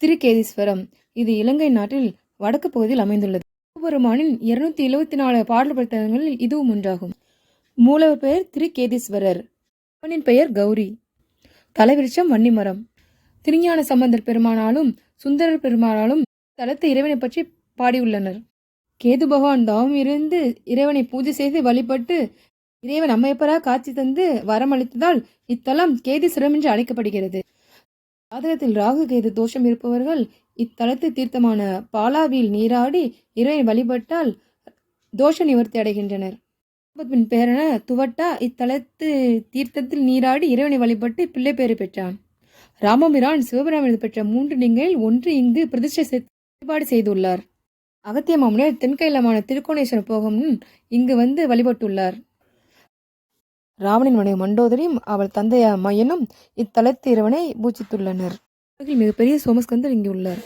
திருக்கேதீஸ்வரம் இது இலங்கை நாட்டில் வடக்கு பகுதியில் அமைந்துள்ளது. சிவபெருமானின் 274 பாடல் புத்தகங்களில் இதுவும் ஒன்றாகும். மூலவர் பெயர் திருக்கேதீஸ்வரர். அவனின் பெயர் கௌரி. தலைவிருட்சம் வன்னிமரம். திருஞான சம்பந்தர் பெருமானாலும் சுந்தரர் பெருமானாலும் தலத்து இறைவனை பற்றி பாடியுள்ளனர். கேது பகவான் தவம் இருந்து இறைவனை பூஜை செய்து வழிபட்டு இறைவன் அம்மையப்பராக காட்சி தந்து வரமளித்ததால் இத்தலம் கேதீஸ்வரம் என்று அழைக்கப்படுகிறது. ஜாதகத்தில் ராகு கேது தோஷம் இருப்பவர்கள் இத்தலத்து தீர்த்தமான பாலாவில் நீராடி இறைவனை வழிபட்டால் தோஷ நிவர்த்தி அடைகின்றனர். பேரன துவட்டா இத்தலத்து தீர்த்தத்தில் நீராடி இறைவனை வழிபட்டு பிள்ளை பேறு பெற்றான். ராமபிரான் சிவபிராமன் பெற்ற 3 லிங்கங்களில் ஒன்று இங்கு பிரதிஷ்டை வழிபாடு செய்துள்ளார். அகத்திய மாமுனிவர் தென்கைலமான திருக்கோணேஸ்வர போகம் இங்கு வந்து வழிபட்டுள்ளார். ராவணின் மனைவி மண்டோதரியும் அவள் தந்தையார் மையனும் இத்தலத்து இறைவனை பூஜித்துள்ளனர். மிகப்பெரிய சோமஸ்கந்தர் இங்கு உள்ளார்.